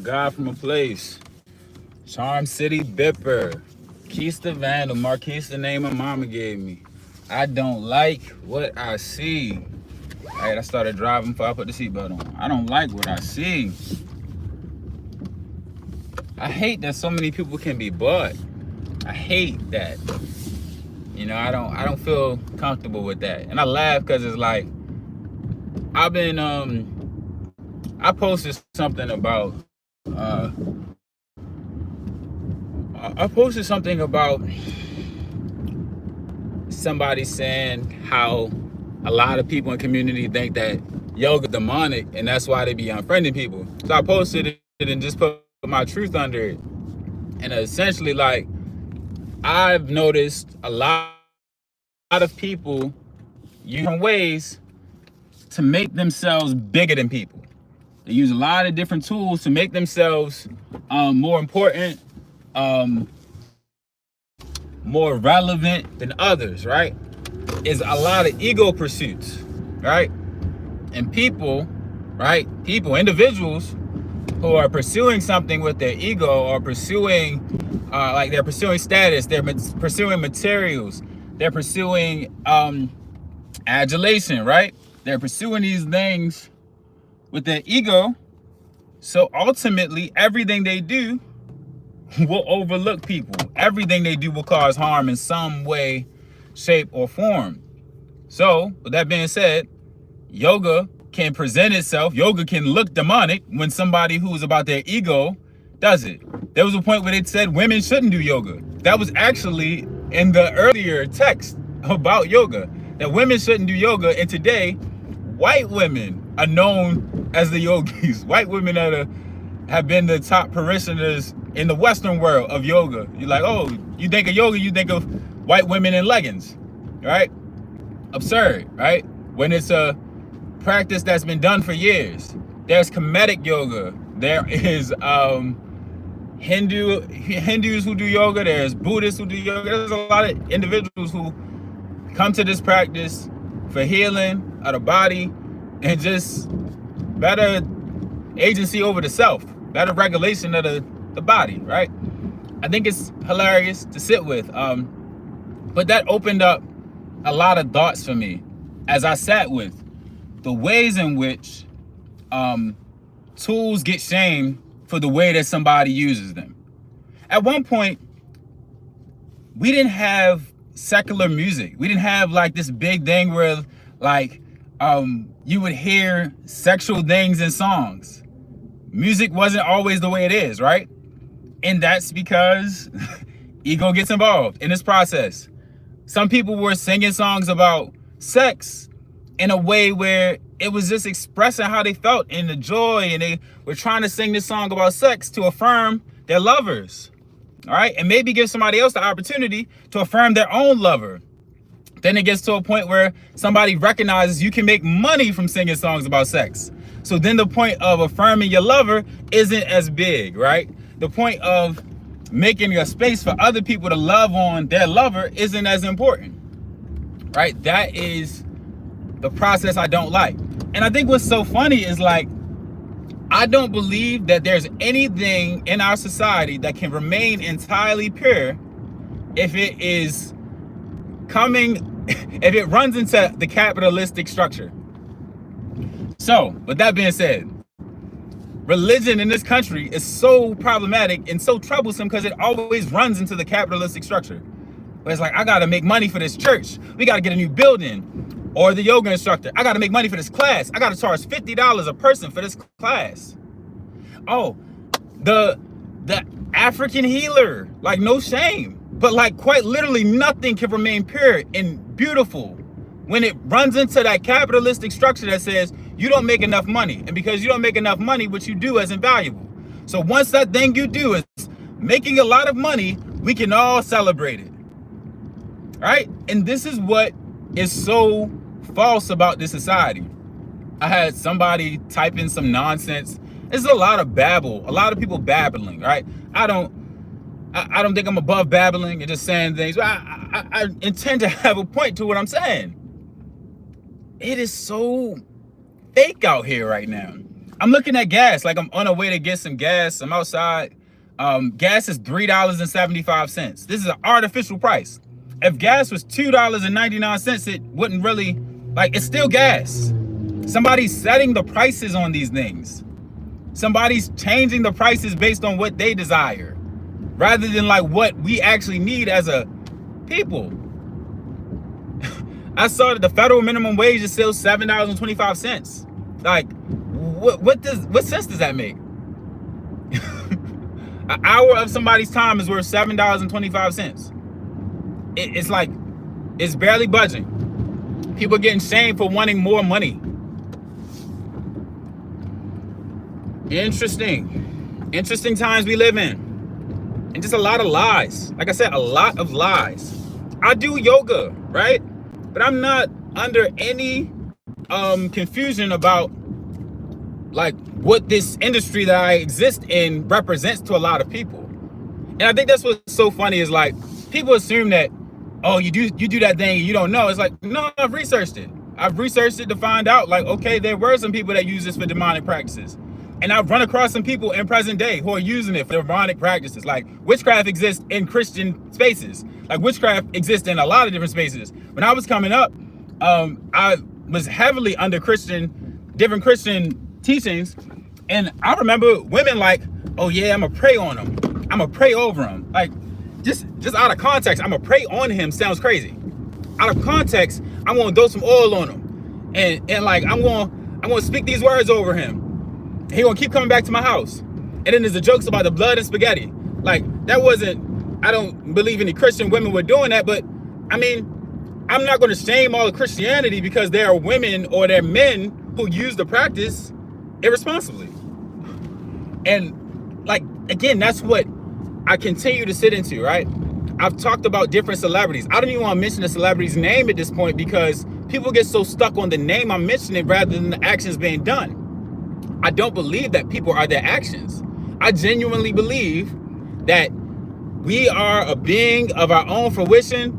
God from a place. Charm City Bipper. Keith the Vandal. Marquise the name my mama gave me. I don't like what I see. Alright, I started driving before I put the seatbelt on. I don't like what I see. I hate that so many people can be bought. I hate that. You know, I don't feel comfortable with that. And I laugh because it's like I've been I posted something about somebody saying how a lot of people in community think that yoga demonic and that's why they be unfriending people. So I posted it and just put my truth under it. And essentially, like, I've noticed a lot of people use ways to make themselves bigger than people. They use a lot of different tools to make themselves more important, more relevant than others, right? Is a lot of ego pursuits, right? And people, right? Individuals who are pursuing something with their ego or pursuing, like they're pursuing status, they're pursuing materials, they're pursuing adulation, right? They're pursuing these things with their ego. So ultimately, everything they do will overlook people. Everything they do will cause harm in some way, shape, or form. So, with that being said, yoga can present itself. Yoga can look demonic when somebody who is about their ego does it. There was a point where they said women shouldn't do yoga. That was actually in the earlier text about yoga, that women shouldn't do yoga. And today, white women are known as the yogis. White women have been the top parishioners in the Western world of yoga. You're like, oh, you think of yoga, you think of white women in leggings, right? Absurd, right? When it's a practice that's been done for years. There's Kemetic yoga. There is Hindus who do yoga. There's Buddhists who do yoga. There's a lot of individuals who come to this practice for healing of the body and just better agency over the self, better regulation of the body, right? I think it's hilarious to sit with. But that opened up a lot of thoughts for me as I sat with the ways in which tools get shamed for the way that somebody uses them. At one point, we didn't have secular music. We didn't have like this big thing where like you would hear sexual things in songs. Music wasn't always the way it is, right? And that's because ego gets involved in this process. Some people were singing songs about sex in a way where it was just expressing how they felt and the joy, and they were trying to sing this song about sex to affirm their lovers, all right? And maybe give somebody else the opportunity to affirm their own lover. Then it gets to a point where somebody recognizes you can make money from singing songs about sex. So then the point of affirming your lover isn't as big, right? The point of making a space for other people to love on their lover isn't as important, right? That is the process I don't like. And I think what's so funny is like, I don't believe that there's anything in our society that can remain entirely pure if it is if it runs into the capitalistic structure. So, with that being said, religion in this country is so problematic and so troublesome because it always runs into the capitalistic structure. But it's like, I gotta make money for this church. We gotta get a new building. Or the yoga instructor, I gotta make money for this class. I gotta charge $50 a person for this class. Oh, the African healer, like no shame. But like quite literally nothing can remain pure and beautiful when it runs into that capitalistic structure that says you don't make enough money. And because you don't make enough money, what you do is invaluable. So once that thing you do is making a lot of money, we can all celebrate it, right? And this is what is so false about this society. I had somebody type in some nonsense. There's a lot of babble, a lot of people babbling, right? I don't think I'm above babbling and just saying things. I intend to have a point to what I'm saying. It is so fake out here right now. I'm looking at gas. Like I'm on a way to get some gas. I'm outside. Gas is $3.75. This is an artificial price. If gas was $2.99, it wouldn't really, like, it's still gas. Somebody's setting the prices on these things. Somebody's changing the prices based on what they desire, rather than like what we actually need as a people. I saw that the federal minimum wage is still $7.25. Like, what sense does that make? An hour of somebody's time is worth $7.25. It's like, it's barely budging. People are getting shamed for wanting more money. Interesting times we live in. And just a lot of lies. Like I said, a lot of lies. I do yoga, right? But I'm not under any confusion about like what this industry that I exist in represents to a lot of people. And I think that's what's so funny is like people assume that, oh, you do that thing and you don't know. It's like, no, I've researched it. I've researched it to find out like, okay, there were some people that use this for demonic practices. And I've run across some people in present day who are using it for demonic practices. Like witchcraft exists in Christian spaces. Like witchcraft exists in a lot of different spaces. When I was coming up, I was heavily under different Christian teachings. And I remember women like, oh yeah, I'm gonna pray on them. I'm gonna pray over them. Like just out of context, I'm gonna pray on him sounds crazy. Out of context, I'm gonna dose some oil on him. And like, I'm gonna speak these words over him. He gonna keep coming back to my house. And then there's the jokes about the blood and spaghetti. Like that wasn't, I don't believe any Christian women were doing that, but I mean, I'm not gonna shame all of Christianity because there are women or there are men who use the practice irresponsibly. And like, again, that's what I continue to sit into, right? I've talked about different celebrities. I don't even want to mention the celebrity's name at this point because people get so stuck on the name I'm mentioning rather than the actions being done. I don't believe that people are their actions. I genuinely believe that we are a being of our own fruition,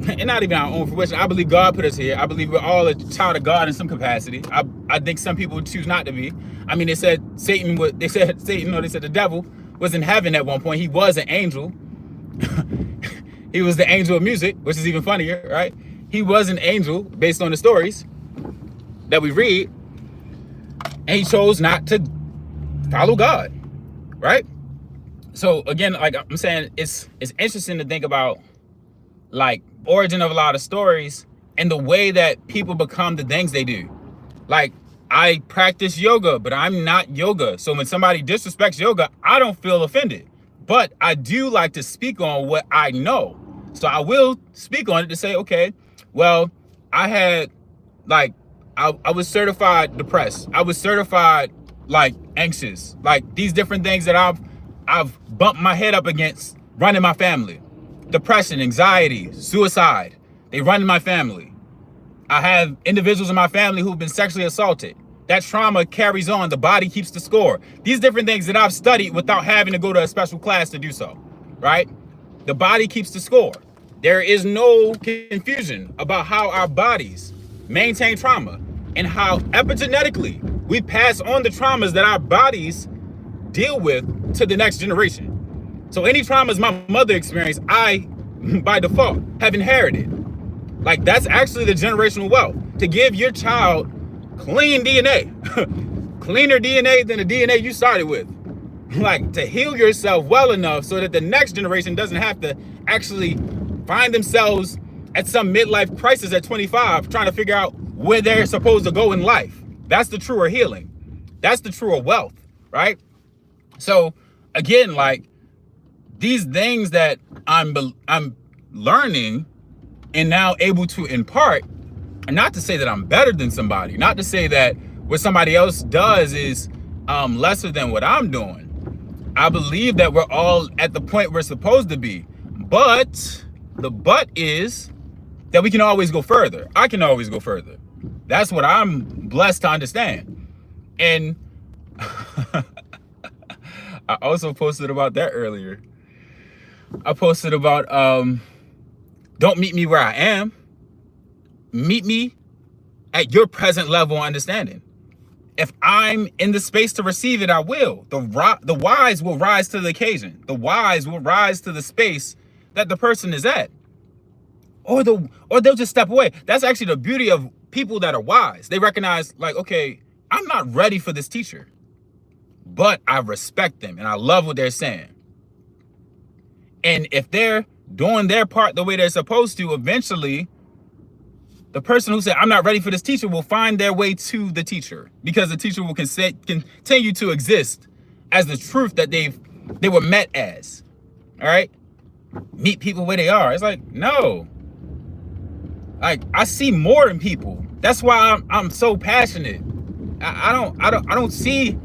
and not even our own fruition. I believe God put us here. I believe we're all a child of God in some capacity. I think some people would choose not to be. I mean, they said the devil was in heaven at one point. He was an angel. He was the angel of music, which is even funnier, right? He was an angel based on the stories that we read. And he chose not to follow God, right? So again, like I'm saying, it's interesting to think about like origin of a lot of stories and the way that people become the things they do. Like I practice yoga, but I'm not yoga. So when somebody disrespects yoga, I don't feel offended. But I do like to speak on what I know. So I will speak on it to say, okay, well, I had like, I was certified depressed. I was certified like anxious, like these different things that I've bumped my head up against running my family. Depression, anxiety, suicide, they run in my family. I have individuals in my family who've been sexually assaulted. That trauma carries on. The body keeps the score. These different things that I've studied without having to go to a special class to do so, right? The body keeps the score. There is no confusion about how our bodies maintain trauma and how epigenetically we pass on the traumas that our bodies deal with to the next generation. So any traumas my mother experienced, I, by default, have inherited. Like that's actually the generational wealth. To give your child clean DNA, cleaner DNA than the DNA you started with. Like to heal yourself well enough so that the next generation doesn't have to actually find themselves at some midlife crisis at 25 trying to figure out where they're supposed to go in life. That's the truer healing. That's the truer wealth, right? So again, like these things that I'm learning and now able to impart, and not to say that I'm better than somebody, not to say that what somebody else does is lesser than what I'm doing. I believe that we're all at the point we're supposed to be, but the but is that we can always go further. I can always go further. That's what I'm blessed to understand. And I also posted about that earlier. I posted about don't meet me where I am. Meet me at your present level of understanding. If I'm in the space to receive it, I will. The wise will rise to the occasion. The wise will rise to the space that the person is at. Or they'll just step away. That's actually the beauty of people that are wise. They recognize, like, okay, I'm not ready for this teacher, but I respect them and I love what they're saying. And if they're doing their part the way they're supposed to, eventually the person who said, I'm not ready for this teacher, will find their way to the teacher, because the teacher will continue to exist as the truth that they were met as. All right? Meet people where they are. It's like, no. Like, I see more in people. That's why I'm so passionate. I don't see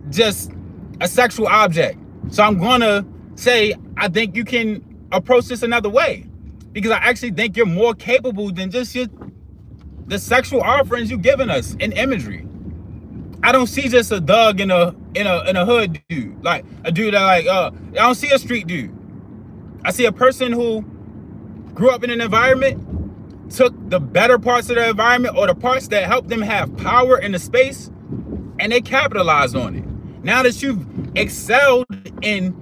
just a sexual object. So I'm gonna say, I think you can approach this another way, because I actually think you're more capable than just the sexual offerings you've given us in imagery. I don't see just a thug in a hood dude, like a dude that I don't see a street dude. I see a person who grew up in an environment, took the better parts of the environment or the parts that helped them have power in the space, and they capitalized on it. Now that you've excelled and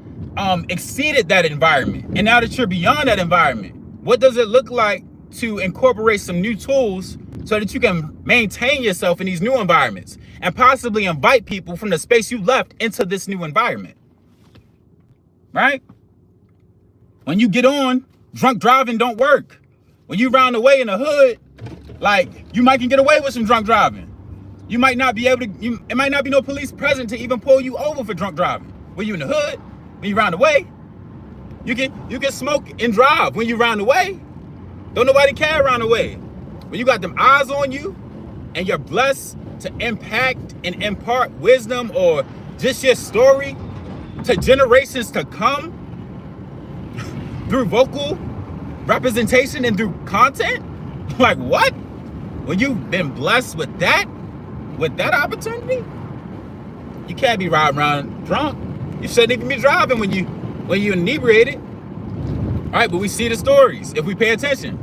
exceeded that environment, and now that you're beyond that environment, what does it look like to incorporate some new tools so that you can maintain yourself in these new environments and possibly invite people from the space you left into this new environment? Right? When you get on, drunk driving don't work. When you round the way in the hood, like, you might can get away with some drunk driving. You might not be able to, it might not be no police present to even pull you over for drunk driving. When you in the hood, when you round the way, you can smoke and drive when you round the way. Don't nobody care around the way. When you got them eyes on you and you're blessed to impact and impart wisdom or just your story to generations to come through vocal representation and through content, like, what? When you've been blessed with that opportunity, you can't be riding around drunk. You shouldn't even be driving when you inebriated. All right, but we see the stories if we pay attention.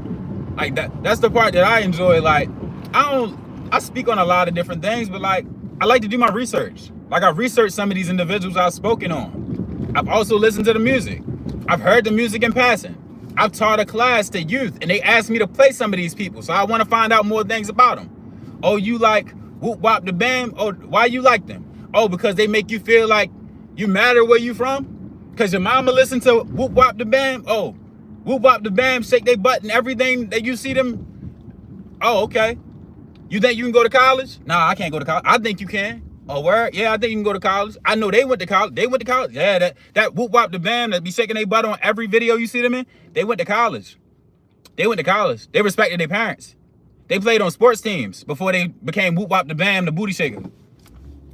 Like, that's the part that I enjoy. Like, I speak on a lot of different things, but like, I like to do my research. Like, I researched some of these individuals I've spoken on. I've also listened to the music. I've heard the music in passing. I've taught a class to youth and they asked me to play some of these people. So I want to find out more things about them. Oh, you like Whoop Wop the Bam? Oh, why you like them? Oh, because they make you feel like you matter where you from? Because your mama listened to Whoop Wop the Bam? Oh, Whoop Wop the Bam, shake they butt and everything that you see them. Oh, okay. You think you can go to college? Nah, I can't go to college. I think you can. Oh, word? Yeah, I think you can go to college. I know they went to college. They went to college. Yeah, that Whoop Wop the Bam that be shaking their butt on every video you see them in, they went to college. They went to college. They respected their parents. They played on sports teams before they became Whoop Wop the Bam, the booty shaker.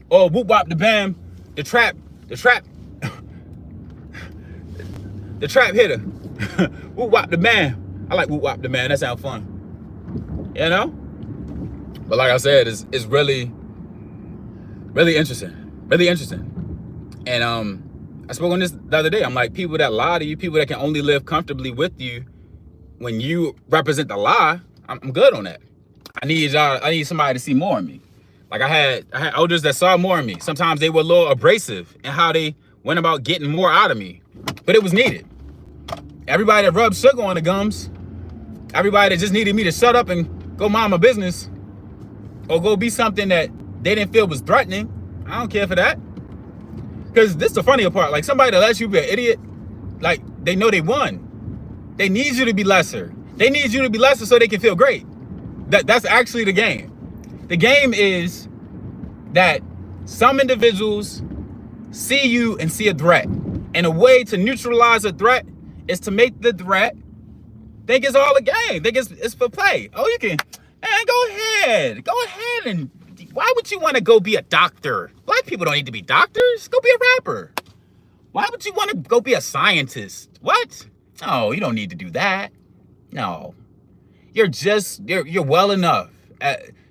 Or Whoop Wop the Bam, the trap hitter. Whoop Wop the Bam. I like Whoop Wop the Bam. That sounds fun. You know? But like I said, it's really interesting. Really interesting. And I spoke on this the other day. I'm like, people that lie to you, people that can only live comfortably with you when you represent the lie, I'm good on that. I need somebody to see more in me. Like, I had elders that saw more in me. Sometimes they were a little abrasive in how they went about getting more out of me. But it was needed. Everybody that rubbed sugar on the gums, everybody that just needed me to shut up and go mind my business, or go be something that they didn't feel was threatening, I don't care for that. Because this is the funnier part. Like, somebody that lets you be an idiot, like, they know they won. They need you to be lesser. They need you to be lesser so they can feel great. That's actually the game. The game is that some individuals see you and see a threat. And a way to neutralize a threat is to make the threat think it's all a game. Think it's for play. Oh, you can, go ahead. Go ahead. And why would you want to go be a doctor? Black people don't need to be doctors. Go be a rapper. Why would you want to go be a scientist? What? Oh, you don't need to do that. No. You're well enough.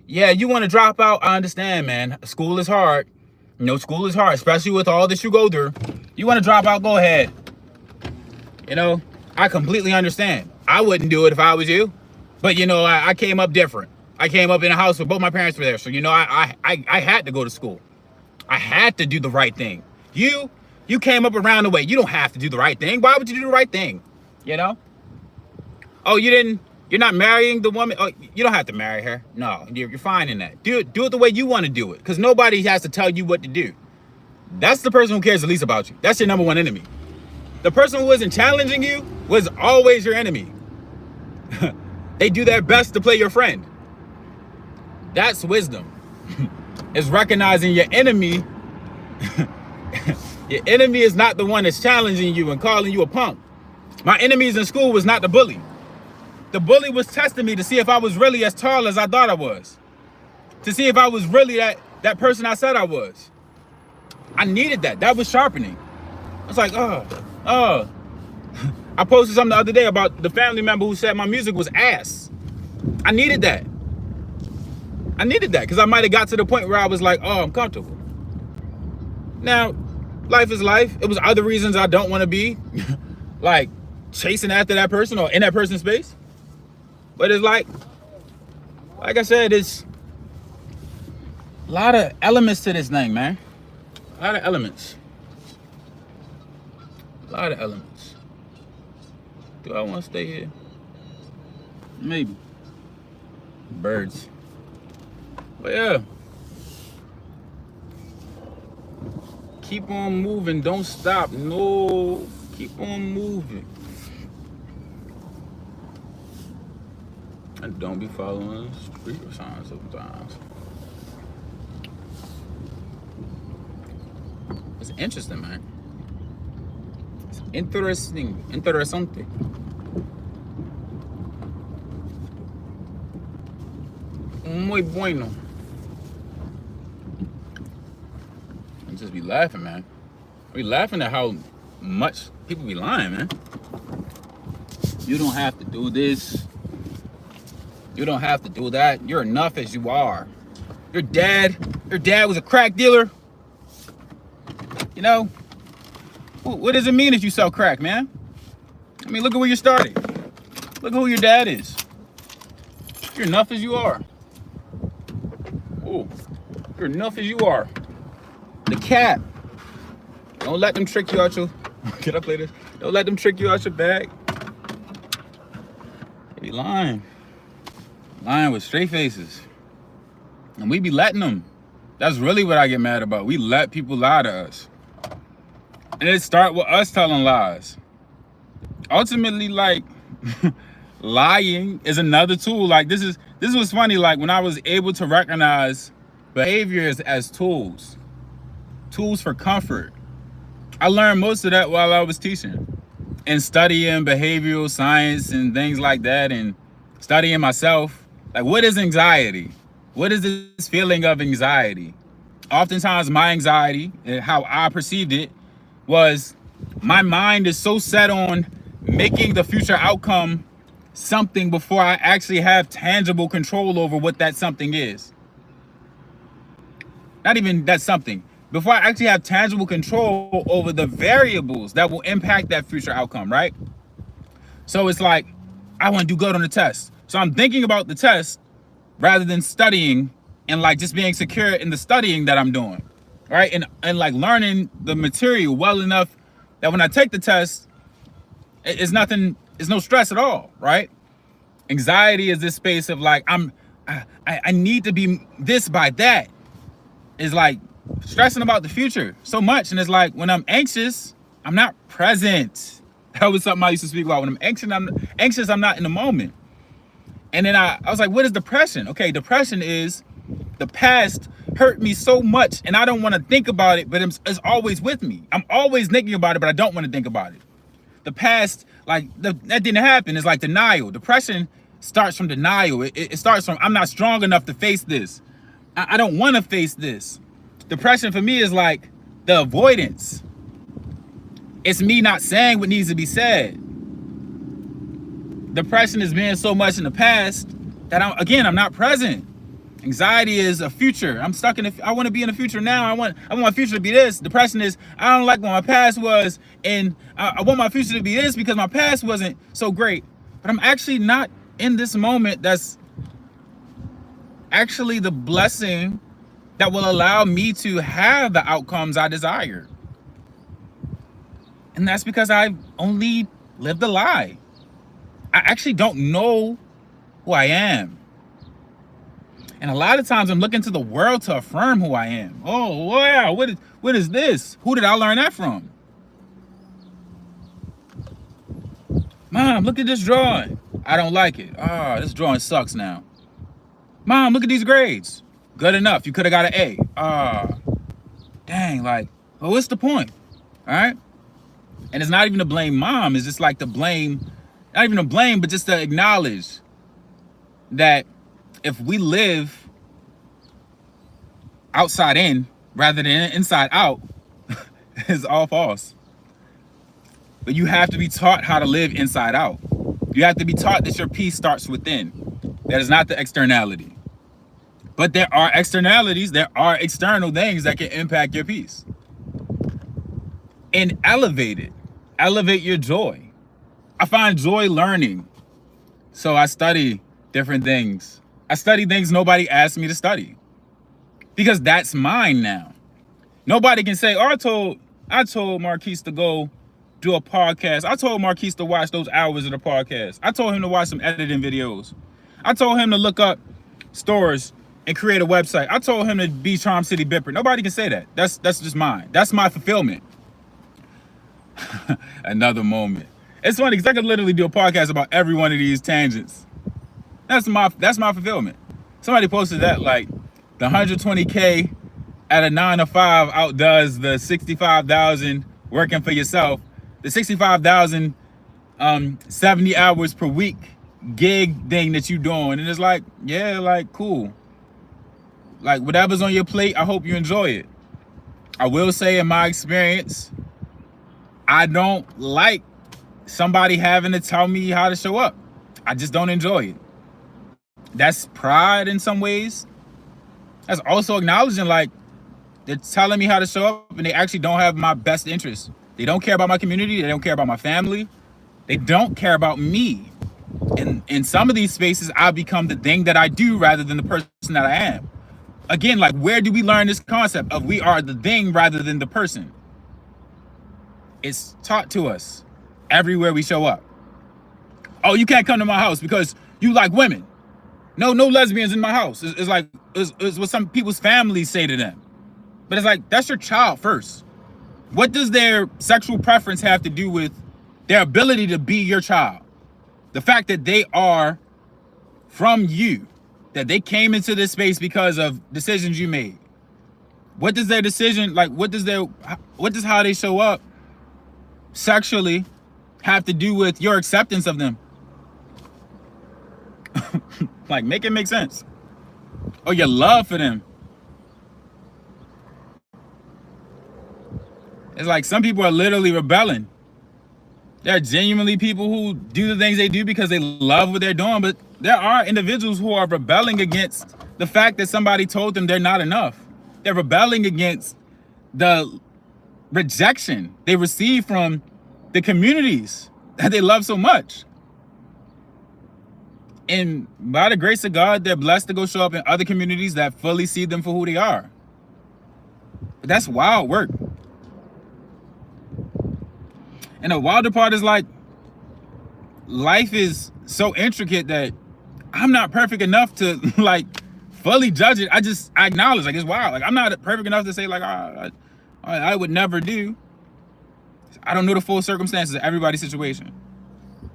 Yeah, you want to drop out. I understand, man. School is hard. You know, school is hard, especially with all that you go through. You want to drop out, go ahead. You know, I completely understand. I wouldn't do it if I was you. But, you know, I came up different. I came up in a house where both my parents were there. So, you know, I had to go to school. I had to do the right thing. You came up around the way. You don't have to do the right thing. Why would you do the right thing? You know? Oh, you're not marrying the woman. Oh, you don't have to marry her. No, you're fine in that. Do it the way you want to do it. Because nobody has to tell you what to do. That's the person who cares the least about you. That's your number one enemy. The person who isn't challenging you was always your enemy. They do their best to play your friend. That's wisdom. It's recognizing your enemy. Your enemy is not the one that's challenging you and calling you a punk. My enemies in school was not the bully. The bully was testing me to see if I was really as tall as I thought I was. To see if I was really that person I said I was. I needed that. That was sharpening. I was like, oh. I posted something the other day about the family member who said my music was ass. I needed that. I needed that because I might have got to the point where I was like, oh, I'm comfortable. Now, life is life. It was other reasons I don't want to be like chasing after that person or in that person's space. But it's like I said, it's a lot of elements to this thing, man. A lot of elements. A lot of elements. Do I want to stay here? Maybe. Birds. But yeah. Keep on moving. Don't stop. No. Keep on moving. And don't be following street signs sometimes. It's interesting, man. It's interesting. Interesante. Muy bueno. And just be laughing, man. We laughing at how much people be lying, man. You don't have to do this. You don't have to do that. You're enough as you are. Your dad was a crack dealer. You know, what does it mean if you sell crack, man? I mean, look at where you started. Look at who your dad is. You're enough as you are. Oh, you're enough as you are. The cat. Don't let them trick you out your. Can I play this? Don't let them trick you out your bag. They be lying. Lying with straight faces. And we be letting them. That's really what I get mad about. We let people lie to us. And it start with us telling lies. Ultimately, like, lying is another tool. Like, this was funny. Like, when I was able to recognize behaviors as tools for comfort. I learned most of that while I was teaching and studying behavioral science and things like that, and studying myself. Like, what is anxiety? What is this feeling of anxiety? Oftentimes my anxiety and how I perceived it was my mind is so set on making the future outcome something before I actually have tangible control over what that something is. Not even that something. Before I actually have tangible control over the variables that will impact that future outcome, right? So it's like, I want to do good on the test. So I'm thinking about the test rather than studying and like just being secure in the studying that I'm doing, right? And like learning the material well enough that when I take the test, it's no stress at all, right? Anxiety is this space of like, I need to be this by that. It's like stressing about the future so much. And it's like, when I'm anxious, I'm not present. That was something I used to speak about. When I'm anxious, I'm not in the moment. And then I was like, what is depression? Okay, depression is the past hurt me so much and I don't want to think about it, but it's always with me. I'm always thinking about it, but I don't want to think about it. The past, like, that didn't happen. It's like denial. Depression starts from denial. It starts from, I'm not strong enough to face this. I don't want to face this. Depression for me is like the avoidance. It's me not saying what needs to be said. Depression is being so much in the past that I'm not present. Anxiety is a future. I'm stuck in I want to be in the future now. I want my future to be this. Depression is, I don't like what my past was, and I want my future to be this because my past wasn't so great. But I'm actually not in this moment that's actually the blessing that will allow me to have the outcomes I desire. And that's because I only lived a lie. I actually don't know who I am. And a lot of times I'm looking to the world to affirm who I am. Oh, wow, what is this? Who did I learn that from? Mom, look at this drawing. I don't like it. Ah, this drawing sucks now. Mom, look at these grades. Good enough. You could have got an A. Ah, dang, like, well, what's the point? All right? And it's not even to blame mom. It's just like to blame, not even to blame, but just to acknowledge that if we live outside in rather than inside out, it's all false. But you have to be taught how to live inside out. You have to be taught that your peace starts within. That is not the externality. But there are externalities, there are external things that can impact your peace. And elevate it. Elevate your joy. I find joy learning. So I study different things. I study things nobody asked me to study. Because that's mine now. Nobody can say, oh, I told Marquise to go do a podcast. I told Marquise to watch those hours of the podcast. I told him to watch some editing videos. I told him to look up stores and create a website. I told him to be Charm City Bipper. Nobody can say that. That's just mine. That's my fulfillment. Another moment. It's funny because I could literally do a podcast about every one of these tangents. That's my fulfillment. Somebody posted that like the 120K at a 9 to 5 outdoes the 65,000 working for yourself. The 65,000 70 hours per week gig thing that you doing. And it's like, yeah, like cool. Like whatever's on your plate, I hope you enjoy it. I will say in my experience, I don't like somebody having to tell me how to show up. I just don't enjoy it. That's pride in some ways. That's also acknowledging like they're telling me how to show up and they actually don't have my best interest. They don't care about my community. They don't care about my family. They don't care about me. And in some of these spaces, I become the thing that I do rather than the person that I am. Again, like where do we learn this concept of we are the thing rather than the person? It's taught to us everywhere we show up. Oh, you can't come to my house because you like women. No lesbians in my house. It's like it's what some people's families say to them. But it's like, that's your child first. What does their sexual preference have to do with their ability to be your child? The fact that they are from you, that they came into this space because of decisions you made. What does their decision, like what does how they show up sexually have to do with your acceptance of them? Like, make it make sense. Or your love for them. It's like some people are literally rebelling. There are genuinely people who do the things they do because they love what they're doing, but there are individuals who are rebelling against the fact that somebody told them they're not enough. They're rebelling against the rejection they receive from the communities that they love so much. And by the grace of God, they're blessed to go show up in other communities that fully see them for who they are. But that's wild work. And the wilder part is like, life is so intricate that I'm not perfect enough to like fully judge it. I acknowledge like it's wild. Like I'm not perfect enough to say like I would never do. I don't know the full circumstances of everybody's situation.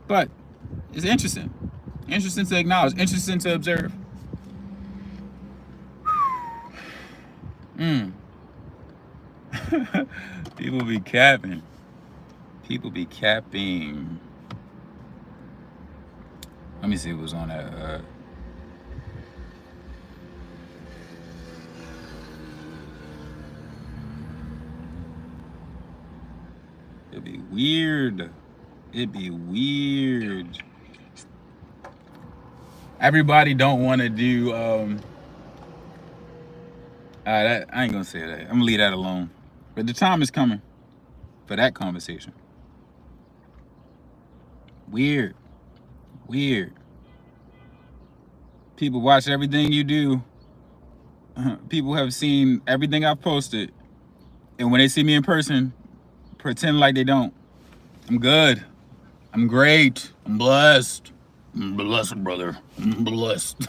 But it's interesting. Interesting to acknowledge, interesting to observe. People be capping. People be capping. Let me see what's on that. It'd be weird. It'd be weird. Everybody don't want to do that, I ain't gonna say that. I'm gonna leave that alone. But the time is coming for that conversation. Weird. People watch everything you do. People have seen everything I've posted. And when they see me in person, pretend like they don't. I'm good. I'm great. I'm blessed. I'm blessed, brother. I'm blessed.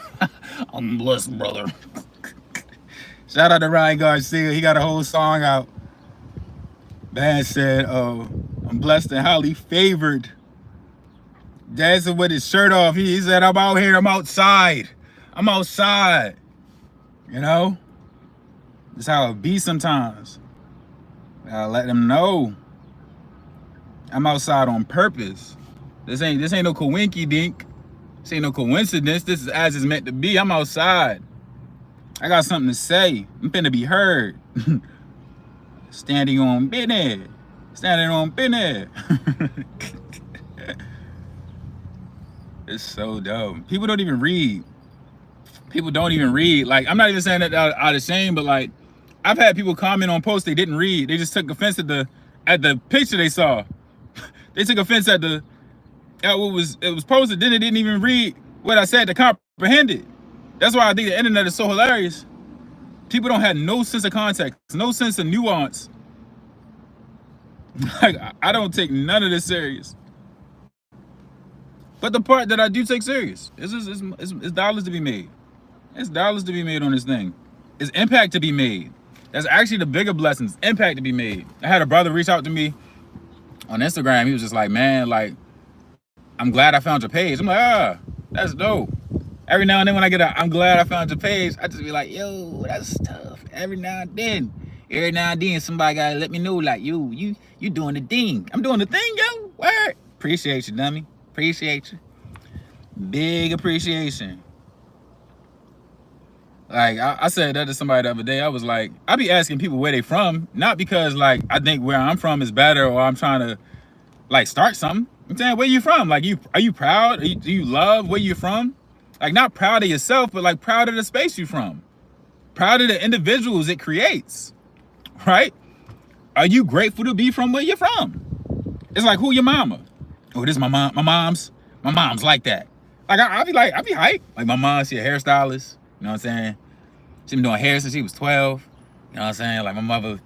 I'm blessed, brother. Shout out to Ryan Garcia. He got a whole song out. Man said, oh, I'm blessed and highly favored. Dancing with his shirt off. He said, I'm out here. I'm outside. I'm outside. You know? That's how it be sometimes. Gotta let them know. I'm outside on purpose. This ain't no coinky dink. This ain't no coincidence. This is as it's meant to be. I'm outside. I got something to say. I'm finna be heard. Standing on business. Standing on business. It's so dumb. People don't even read. People don't even read. Like, I'm not even saying that out of shame, but like, I've had people comment on posts they didn't read. They just took offense at the picture they saw. They took offense at what was posted. Then they didn't even read what I said to comprehend it. That's why I think the internet is so hilarious. People don't have no sense of context, no sense of nuance. Like, I don't take none of this serious. But the part that I do take serious is dollars to be made. It's dollars to be made on this thing. It's impact to be made. That's actually the bigger blessings, impact to be made. I had a brother reach out to me on Instagram. He was just like, man, like, I'm glad I found your page. I'm like, that's dope. Every now and then when I get I'm glad I found your page, I just be like, yo, that's tough. Every now and then somebody gotta let me know, like, you doing the thing. I'm doing the thing, yo. Word. Appreciate you, dummy. Appreciate you. Big appreciation. Like, I said that to somebody the other day. I was like, I be asking people where they from, not because like I think where I'm from is better or I'm trying to like start something. I'm saying, where you from? Like, are you proud? Do you love where you from? Like, not proud of yourself, but like proud of the space you from. Proud of the individuals it creates, right? Are you grateful to be from where you're from? It's like, who your mama? Oh, this is my mom. My mom's like that. Like, I be hyped. Like, my mom, she a hairstylist. You know what I'm saying? She been doing hair since she was 12. You know what I'm saying? Like, my mother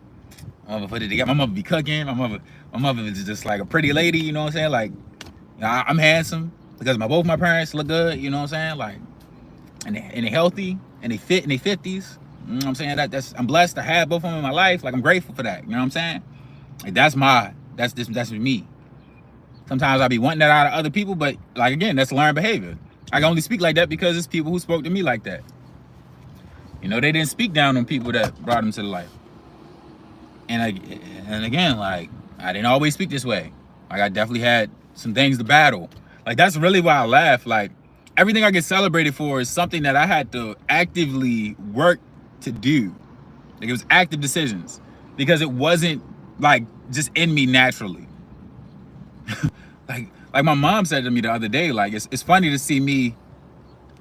put it together. My mother be cooking. My mother is just like a pretty lady. You know what I'm saying? Like, you know, I'm handsome because both my parents look good. You know what I'm saying? Like, and they healthy and they fit in their 50s. You know what I'm saying? I'm blessed to have both of them in my life. Like, I'm grateful for that. You know what I'm saying? Like, that's me. Sometimes I be wanting that out of other people, but like, again, that's learned behavior. I can only speak like that because it's people who spoke to me like that. You know, they didn't speak down on people that brought them to the light. And again, like, I didn't always speak this way. Like, I definitely had some things to battle. Like, that's really why I laugh. Like, everything I get celebrated for is something that I had to actively work to do. Like, it was active decisions because it wasn't like just in me naturally. like my mom said to me the other day, like, it's funny to see me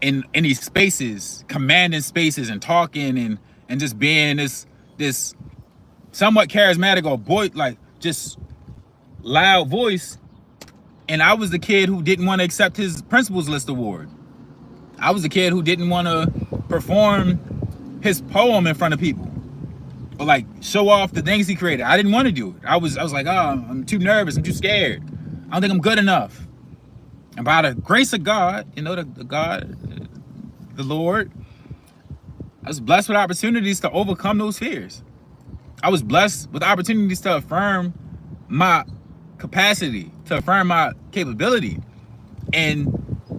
in these spaces, commanding spaces and talking and just being this somewhat charismatic or boy, like, just loud voice. And I was the kid who didn't want to accept his principal's list award. I was the kid who didn't want to perform his poem in front of people or like show off the things he created. I didn't want to do it. I was like, oh, I'm too nervous. I'm too scared. I don't think I'm good enough. And by the grace of God, you know, the Lord, I was blessed with opportunities to overcome those fears. I was blessed with opportunities to affirm my capacity, to affirm my capability. And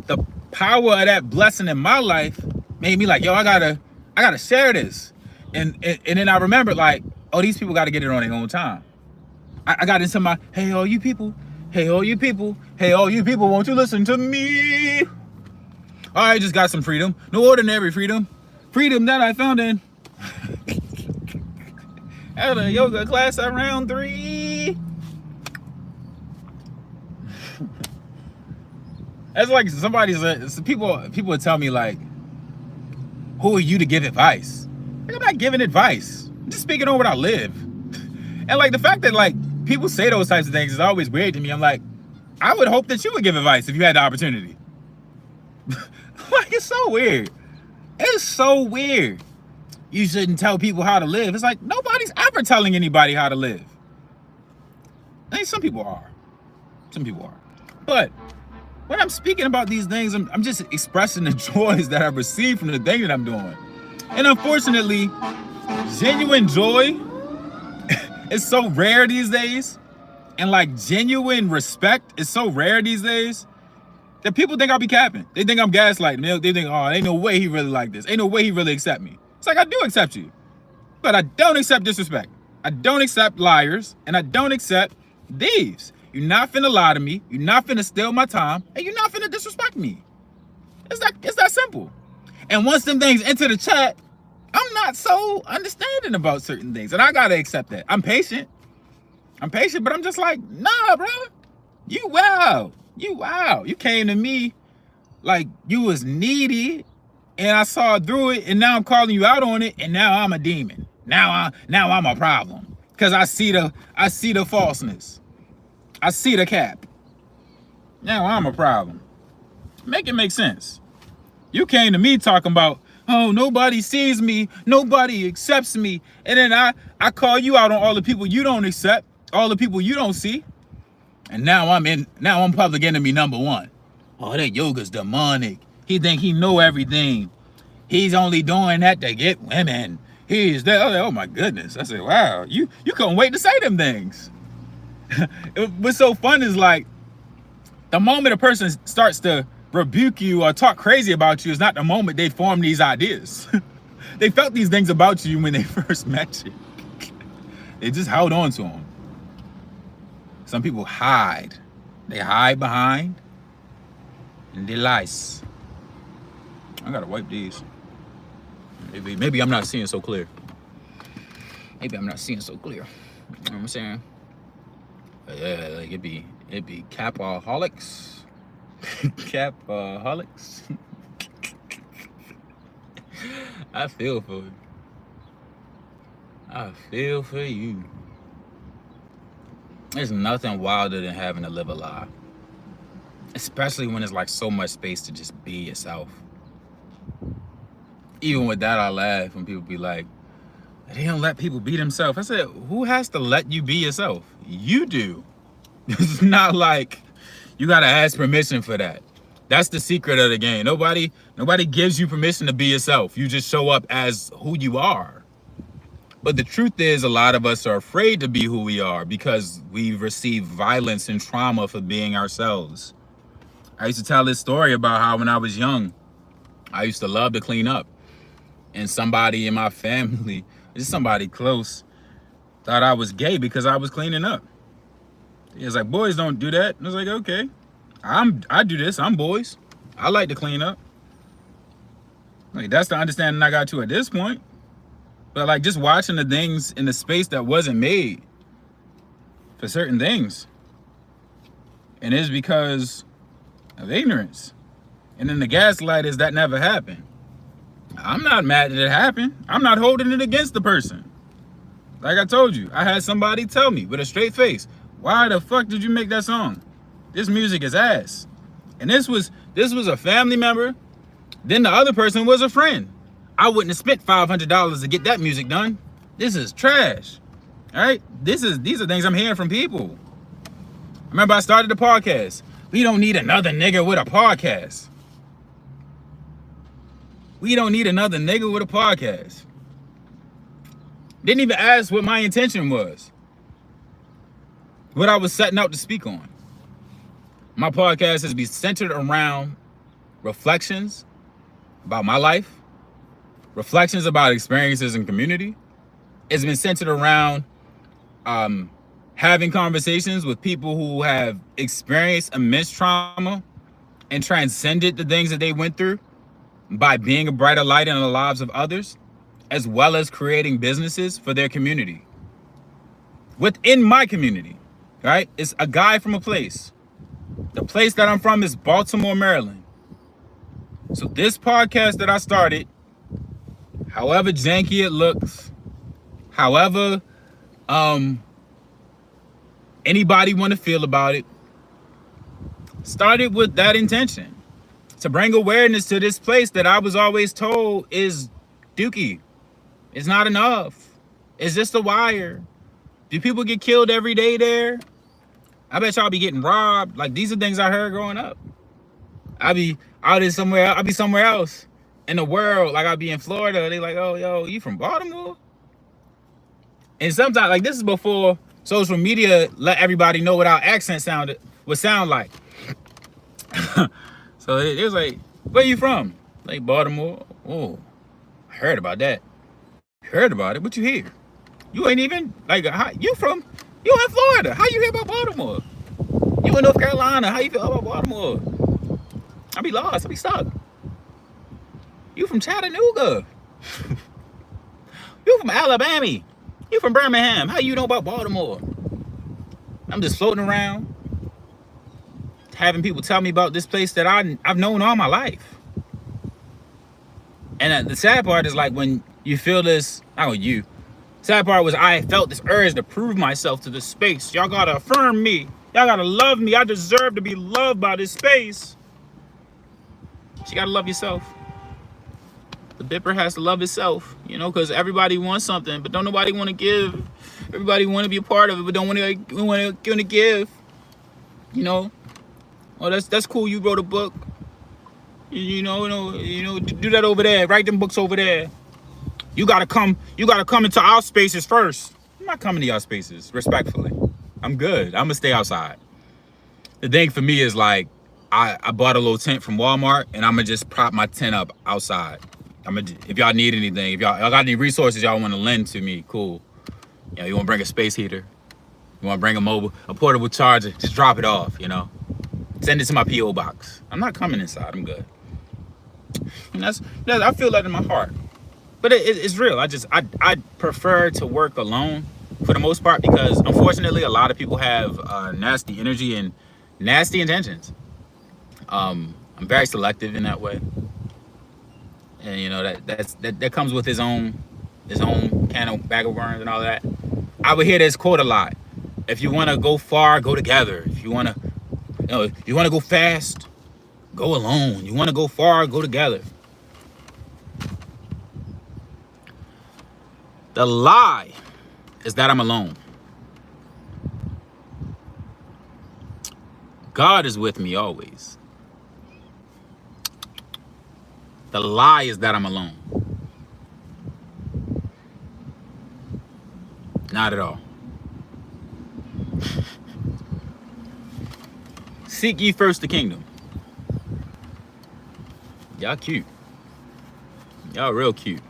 the power of that blessing in my life made me like, yo, I gotta share this. And then I remembered, like, oh, these people got to get it on their own time. I got into my, hey, all you people, won't you listen to me? I just got some freedom, no ordinary freedom that I found in at a yoga class at round 3. That's like somebody said, people would tell me, like, who are you to give advice? Like, I'm not giving advice. I'm just speaking on what I live. And like, the fact that like people say those types of things is always weird to me. I'm like, I would hope that you would give advice if you had the opportunity. Like, it's so weird. It's so weird. You shouldn't tell people how to live. It's like nobody's ever telling anybody how to live. I mean, some people are. Some people are. But when I'm speaking about these things, I'm just expressing the joys that I've received from the thing that I'm doing. And unfortunately, genuine joy is so rare these days. And like genuine respect is so rare these days that people think I'll be capping. They think I'm gaslighting. They think, oh, ain't no way he really like this. Ain't no way he really accept me. It's like, I do accept you. But I don't accept disrespect. I don't accept liars. And I don't accept thieves. You're not finna lie to me. You're not finna steal my time. And you're not finna disrespect me. It's that simple. And once them things enter the chat, I'm not so understanding about certain things. And I gotta accept that. I'm patient, but I'm just like, nah, bro. You wow. You came to me like you was needy, and I saw through it, and now I'm calling you out on it, and now I'm a demon. Now I'm a problem. Cause I see the falseness. I see the cap. Now I'm a problem. Make it make sense. You came to me talking about, oh, nobody sees me, nobody accepts me, and then I call you out on all the people you don't accept, all the people you don't see. And now I'm public enemy number one. Oh, that yoga's demonic. He think he know everything. He's only doing that to get women. He's that. Oh my goodness. I said, wow, you couldn't wait to say them things. What's so fun is like the moment a person starts to rebuke you or talk crazy about you is not the moment they form these ideas. They felt these things about you when they first met you. They just held on to them. Some people hide. They hide behind and they lies. I gotta wipe these. Maybe I'm not seeing so clear. You know what I'm saying? Yeah, like it'd be capaholics. Capaholics. I feel for you. There's nothing wilder than having to live a lie. Especially when there's like so much space to just be yourself. Even with that, I laugh when people be like, they don't let people be themselves. I said, who has to let you be yourself? You do. It's not like you gotta ask permission for that. That's the secret of the game. Nobody gives you permission to be yourself. You just show up as who you are. But the truth is, a lot of us are afraid to be who we are because we've received violence and trauma for being ourselves. I used to tell this story about how when I was young, I used to love to clean up. And somebody in my family, just somebody close, thought I was gay because I was cleaning up. He was like, boys don't do that. And I was like, okay, I do this. I'm boys. I like to clean up. Like, that's the understanding I got to at this point. But like just watching the things in the space that wasn't made for certain things. And it's because of ignorance. And then the gaslight is that never happened. I'm not mad that it happened. I'm not holding it against the person. Like I told you, I had somebody tell me with a straight face, why the fuck did you make that song? This music is ass. And this was a family member. Then the other person was a friend. I wouldn't have spent $500 to get that music done. This is trash. All right? These are things I'm hearing from people. Remember, I started the podcast. We don't need another nigga with a podcast. We don't need another nigga with a podcast. Didn't even ask what my intention was. What I was setting out to speak on. My podcast has been centered around reflections about my life, reflections about experiences in community. It's been centered around having conversations with people who have experienced immense trauma and transcended the things that they went through by being a brighter light in the lives of others, as well as creating businesses for their community. Within my community, right? It's a guy from a place. The place that I'm from is Baltimore, Maryland. So this podcast that I started, however janky it looks, however anybody want to feel about it, started with that intention. to bring awareness to this place that I was always told is dookie. It's not enough. It's just a wire. Do people get killed every day there? I bet y'all be getting robbed. Like, these are things I heard growing up. I be out in somewhere. I be somewhere else in the world. Like, I be in Florida. They like, oh, yo, you from Baltimore? And sometimes, like, this is before social media let everybody know what our accent would sound like. So it was like, where you from? Like, Baltimore. Oh, I heard about that. Heard about it, but you here? You ain't even like, you in Florida? How you hear about Baltimore? You in North Carolina? How you feel about Baltimore? I be lost. I be stuck. You from Chattanooga? You from Alabama? You from Birmingham? How you know about Baltimore? I'm just floating around, having people tell me about this place that I've known all my life. And the sad part is, like, when you feel this, not on you. Sad part was I felt this urge to prove myself to this space. Y'all gotta affirm me. Y'all gotta love me. I deserve to be loved by this space. You gotta love yourself. The Dipper has to love itself, you know, because everybody wants something, but don't nobody want to give. Everybody want to be a part of it, but don't want to give. You know, oh, that's cool. You wrote a book. You know, do that over there. Write them books over there. You gotta come into our spaces first. I'm not coming to y'all spaces, respectfully. I'm good. I'm gonna stay outside. The thing for me is, like, I bought a little tent from Walmart, and I'm gonna just prop my tent up outside. If y'all need anything, if y'all got any resources y'all want to lend to me, cool. You know, you want to bring a space heater, you want to bring a portable charger, just drop it off. You know, send it to my PO box. I'm not coming inside. I'm good. And I feel that in my heart. But it's real. I prefer to work alone for the most part, because unfortunately a lot of people have nasty energy and nasty intentions. I'm very selective in that way, and you know that comes with his own can of bag of worms and all that. I would hear this quote a lot: if you want to go far, go together. If you want to go fast, go alone. You want to go far, go together. The lie is that I'm alone. God is with me always. The lie is that I'm alone. Not at all. Seek ye first the kingdom. Y'all cute. Y'all real cute.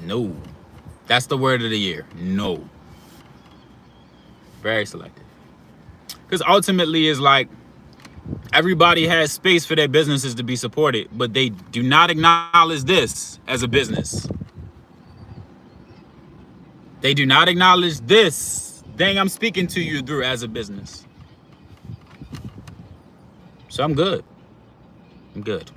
No. That's the word of the year. No. Very selective. Because ultimately, it's like everybody has space for their businesses to be supported, but they do not acknowledge this as a business. They do not acknowledge this thing I'm speaking to you through as a business. So I'm good. I'm good.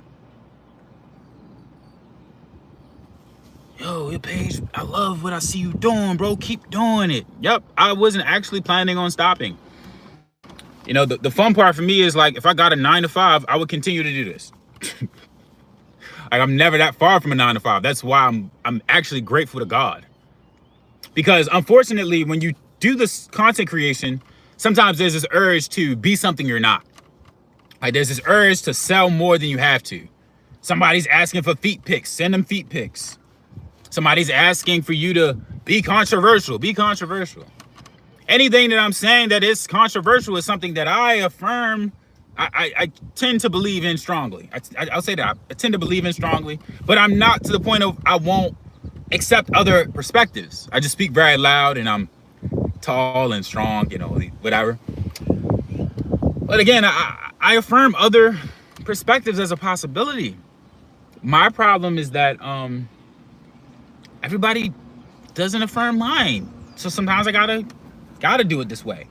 Yo, your page, I love what I see you doing, bro. Keep doing it. Yep, I wasn't actually planning on stopping. You know, the fun part for me is, like, if I got a 9 to 5, I would continue to do this. Like, I'm never that far from a 9 to 5. That's why I'm actually grateful to God. Because unfortunately, when you do this content creation, sometimes there's this urge to be something you're not. Like, there's this urge to sell more than you have to. Somebody's asking for feet pics, send them feet pics. Somebody's asking for you to be controversial, be controversial. Anything that I'm saying that is controversial is something that I affirm, I tend to believe in strongly. I'll say that. I tend to believe in strongly, but I'm not to the point of I won't accept other perspectives. I just speak very loud, and I'm tall and strong, you know, whatever. But again, I affirm other perspectives as a possibility. My problem is that everybody doesn't affirm mine. So sometimes I gotta do it this way.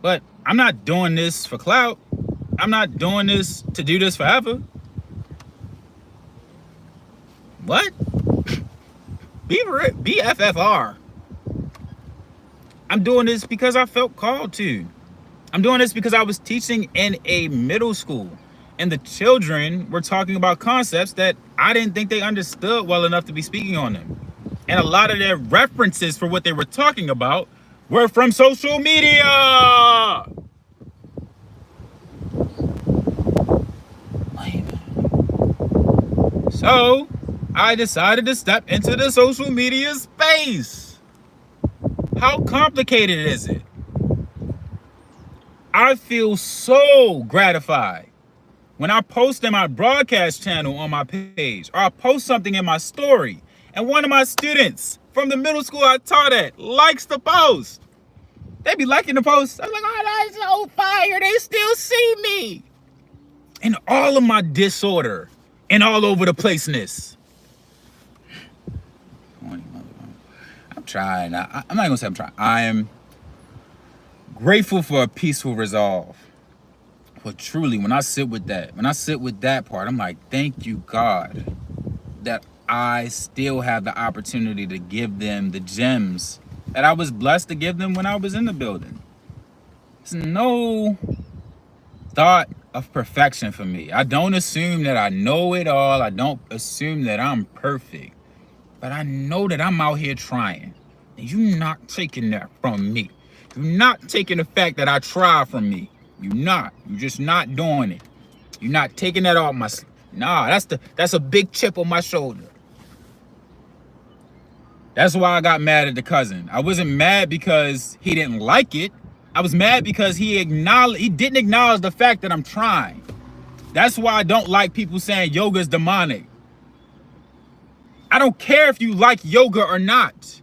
But I'm not doing this for clout. I'm not doing this to do this forever. What? BFFR. I'm doing this because I felt called to. I'm doing this because I was teaching in a middle school. And the children were talking about concepts that I didn't think they understood well enough to be speaking on them. And a lot of their references for what they were talking about were from social media. So I decided to step into the social media space. How complicated is it? I feel so gratified when I post in my broadcast channel on my page, or I post something in my story, and one of my students from the middle school I taught at likes the post. They be liking the post. I'm like, oh, that's so fire. They still see me. And all of my disorder and all over the placeness. I'm trying. I'm not gonna say I'm trying. I am grateful for a peaceful resolve. But truly, when I sit with that part, I'm like, thank you, God, that I still have the opportunity to give them the gems that I was blessed to give them when I was in the building. There's no thought of perfection for me. I don't assume that I know it all. I don't assume that I'm perfect. But I know that I'm out here trying. And you're not taking that from me. You're not taking the fact that I try from me. You're not. You're just not doing it. You're not taking that off my sleeve. Nah, that's a big chip on my shoulder. That's why I got mad at the cousin. I wasn't mad because he didn't like it. I was mad because he didn't acknowledge the fact that I'm trying. That's why I don't like people saying yoga is demonic. I don't care if you like yoga or not,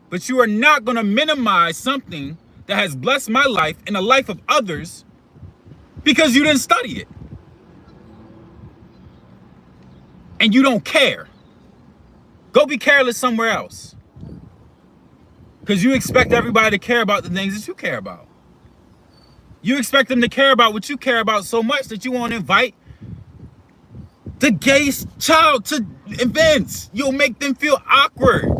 but you are not going to minimize something that has blessed my life and the life of others because you didn't study it. And you don't care. Go be careless somewhere else. Because you expect everybody to care about the things that you care about. You expect them to care about what you care about so much that you won't invite the gay child to events. You'll make them feel awkward.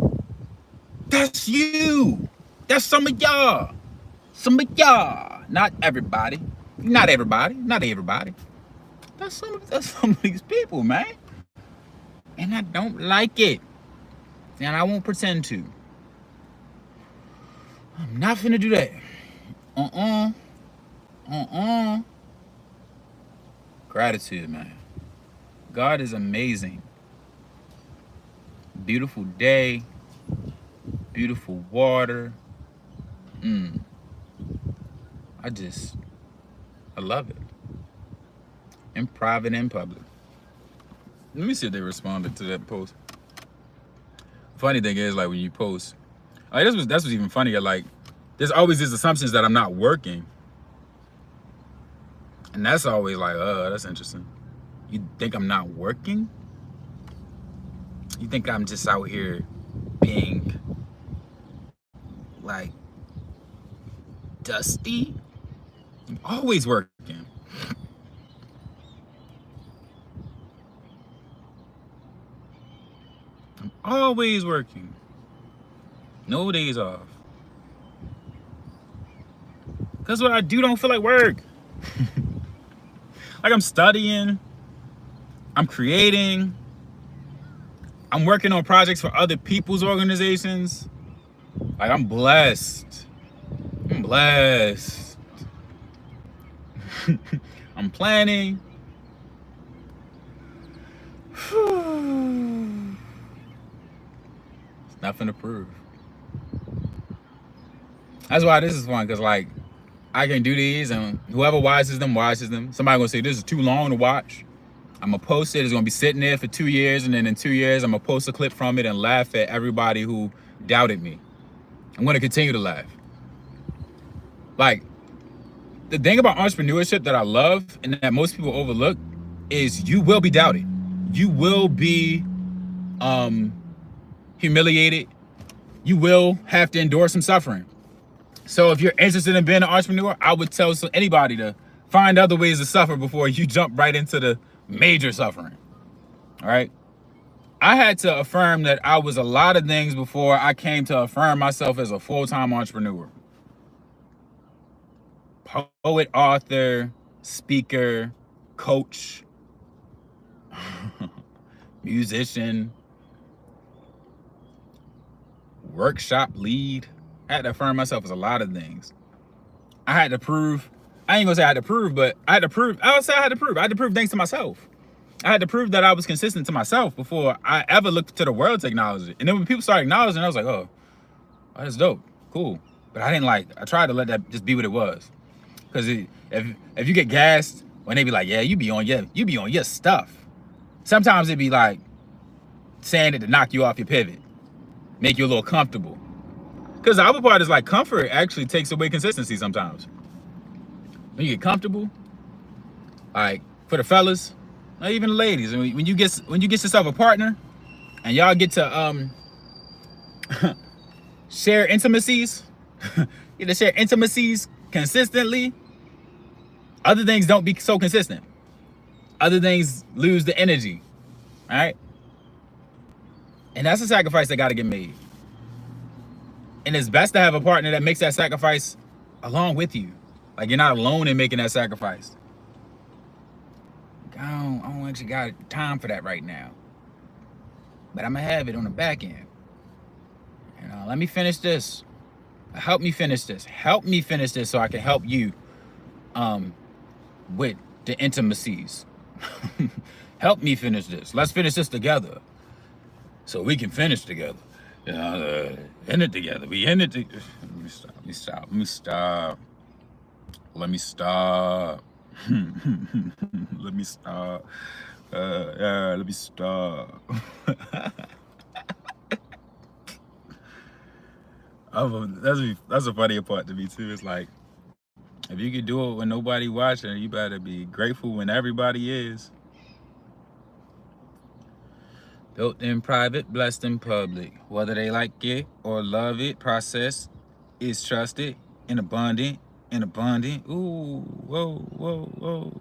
That's you. That's some of y'all. Some of y'all. Not everybody. Not everybody. Not everybody. That's some of these people, man. And I don't like it. And I won't pretend to. I'm not finna do that. Gratitude, man. God is amazing. Beautiful day. Beautiful water. I love it. In private and public. Let me see if they responded to that post. Funny thing is, like, when you post, like, that's what's even funnier. Like, there's always these assumptions that I'm not working, and that's always like, that's interesting. You think I'm not working? You think I'm just out here being like dusty? I'm always working. I'm always working. No days off. Because what I do don't feel like work. Like, I'm studying, I'm creating, I'm working on projects for other people's organizations. Like, I'm blessed. I'm blessed. I'm planning. It's nothing to prove. That's why this is fun, because, like, I can do these, and whoever watches them. Somebody gonna say this is too long to watch. I'm gonna post it. It's gonna be sitting there for 2 years, and then in 2 years, I'm gonna post a clip from it and laugh at everybody who doubted me. I'm gonna continue to laugh. Like, the thing about entrepreneurship that I love and that most people overlook is you will be doubted. You will be humiliated. You will have to endure some suffering. So if you're interested in being an entrepreneur, I would tell anybody to find other ways to suffer before you jump right into the major suffering. All right. I had to affirm that I was a lot of things before I came to affirm myself as a full-time entrepreneur. Poet, author, speaker, coach, musician, workshop lead. I had to affirm myself as a lot of things. I had to prove, I ain't gonna say I had to prove, but I had to prove, I would say I had to prove. I had to prove things to myself. I had to prove that I was consistent to myself before I ever looked to the world to acknowledge it. And then when people started acknowledging it, I was like, oh, that's dope, cool. But I didn't I tried to let that just be what it was. Because if you get gassed, when they be like, yeah, you be on your stuff. Sometimes it be like saying it to knock you off your pivot, make you a little comfortable. Because the other part is like comfort actually takes away consistency sometimes. When you get comfortable, like for the fellas, or even the ladies, when you get yourself a partner, and y'all get to share intimacies, you to share intimacies consistently. Other things don't be so consistent. Other things lose the energy, all right? And that's a sacrifice that got to get made. And it's best to have a partner that makes that sacrifice along with you. Like you're not alone in making that sacrifice. I don't actually got time for that right now. But I'm gonna have it on the back end. You know, let me finish this. Help me finish this. Help me finish this so I can help you with the intimacies. Help me finish this. Let's finish this together so we can finish together. End it together. We end it together. Let me stop. Let me stop. That's a funny part to me too. It's like, if you can do it when nobody watching, you better be grateful when everybody is. Built in private, blessed in public. Whether they like it or love it, process is trusted and abundant. Ooh, whoa.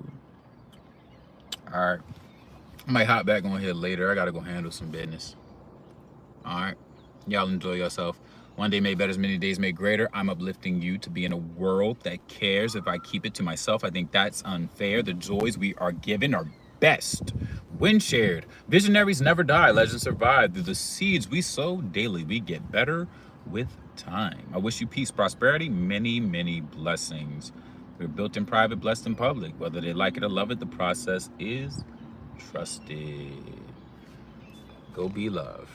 All right. I might hop back on here later. I gotta go handle some business. All right. Y'all enjoy yourself. One day made better, as many days made greater. I'm uplifting you to be in a world that cares. If I keep it to myself, I think that's unfair. The joys we are given are best when shared. Visionaries never die, legends survive. Through the seeds we sow daily, we get better with time. I wish you peace, prosperity, many, many blessings. We're built in private, blessed in public. Whether they like it or love it, the process is trusted. Go be love.